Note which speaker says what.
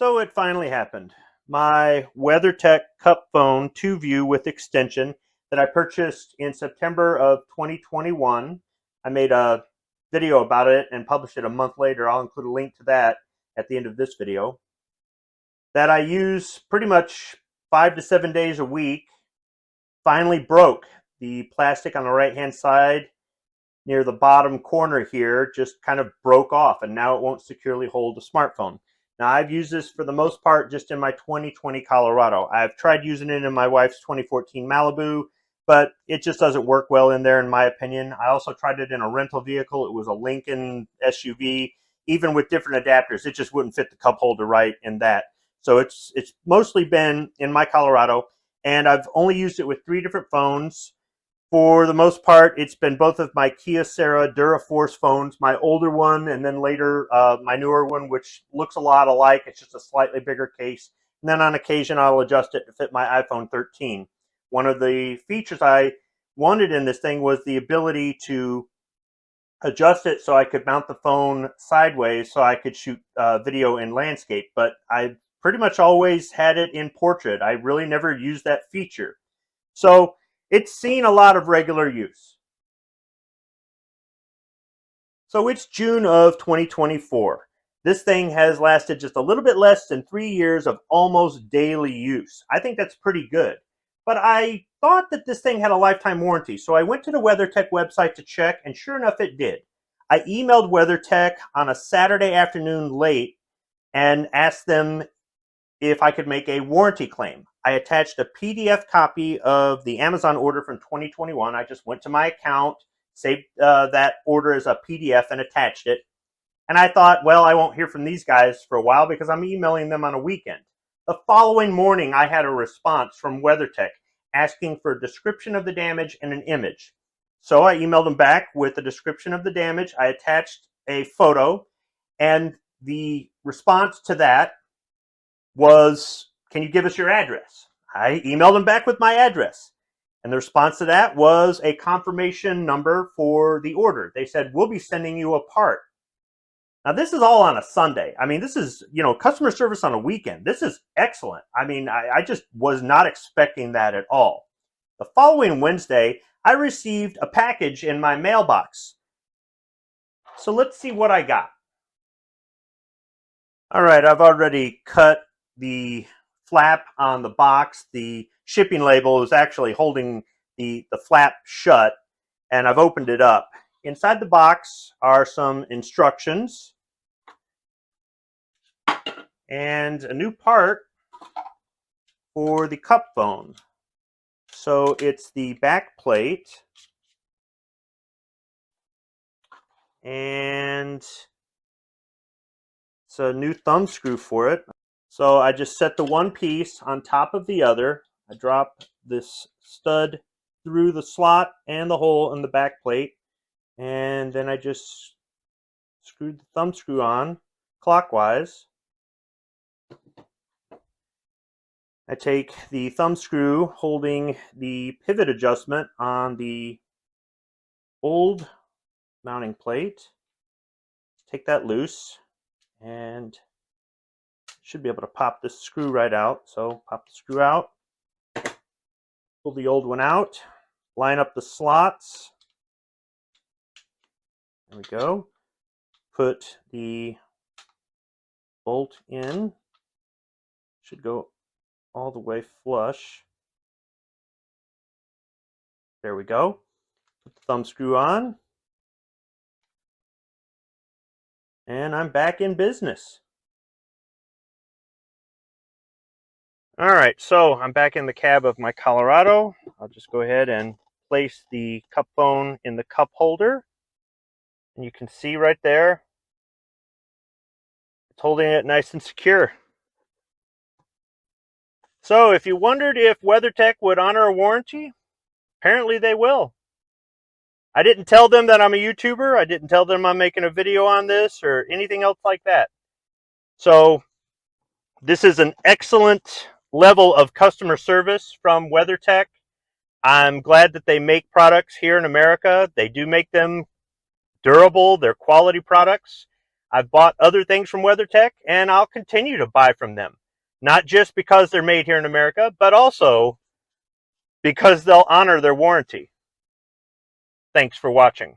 Speaker 1: So it finally happened. My WeatherTech CupFone 2-view with extension that I purchased in September of 2021. I made a video about it and published it a month later. I'll include a link to that at the end of this video. That I use pretty much 5 to 7 days a week. Finally broke. The plastic on the right hand side near the bottom corner here just kind of broke off, and now it won't securely hold a smartphone. Now, I've used this for the most part just in my 2020 Colorado. I've tried using it in my wife's 2014 Malibu, but it just doesn't work well in there, in my opinion. I also tried it in a rental vehicle. It was a Lincoln SUV. Even with different adapters, it just wouldn't fit the cup holder right in that. So it's mostly been in my Colorado, and I've only used it with 3 different phones. For the most part, it's been both of my Kyocera DuraForce phones, my older one, and then later my newer one, which looks a lot alike. It's just a slightly bigger case. And then on occasion, I'll adjust it to fit my iPhone 13. One of the features I wanted in this thing was the ability to adjust it so I could mount the phone sideways so I could shoot video in landscape. But I pretty much always had it in portrait. I really never used that feature. So it's seen a lot of regular use. So it's June of 2024. This thing has lasted just a little bit less than 3 years of almost daily use. I think that's pretty good. But I thought that this thing had a lifetime warranty, so I went to the WeatherTech website to check, and sure enough, it did. I emailed WeatherTech on a Saturday afternoon late and asked them if I could make a warranty claim. I attached a PDF copy of the Amazon order from 2021. I just went to my account, saved that order as a PDF and attached it. And I thought, well, I won't hear from these guys for a while because I'm emailing them on a weekend. The following morning, I had a response from WeatherTech asking for a description of the damage and an image. So I emailed them back with a description of the damage. I attached a photo, and the response to that was, can you give us your address? I emailed them back with my address. And the response to that was a confirmation number for the order. They said, we'll be sending you a part. Now, this is all on a Sunday. I mean, this is, customer service on a weekend. This is excellent. I mean, I just was not expecting that at all. The following Wednesday, I received a package in my mailbox. So let's see what I got. All right, I've already cut the flap on the box. The shipping label is actually holding the flap shut, and I've opened it up. Inside the box are some instructions and a new part for the CupFone. So it's the back plate, and it's a new thumb screw for it. So I just set the one piece on top of the other. I drop this stud through the slot and the hole in the back plate. And then I just screwed the thumb screw on clockwise. I take the thumb screw holding the pivot adjustment on the old mounting plate. Take that loose and should be able to pop this screw right out. So pop the screw out, pull the old one out, line up the slots. There we go. Put the bolt in. Should go all the way flush. There we go. Put the thumb screw on. And I'm back in business. All right, so I'm back in the cab of my Colorado. I'll just go ahead and place the CupFone in the cup holder. And you can see right there, it's holding it nice and secure. So if you wondered if WeatherTech would honor a warranty, apparently they will. I didn't tell them that I'm a YouTuber. I didn't tell them I'm making a video on this or anything else like that. So this is an excellent level of customer service from WeatherTech. I'm glad that they make products here in America. They do make them durable. They're quality products. I've bought other things from WeatherTech, and I'll continue to buy from them. Not just because they're made here in America, but also because they'll honor their warranty. Thanks for watching.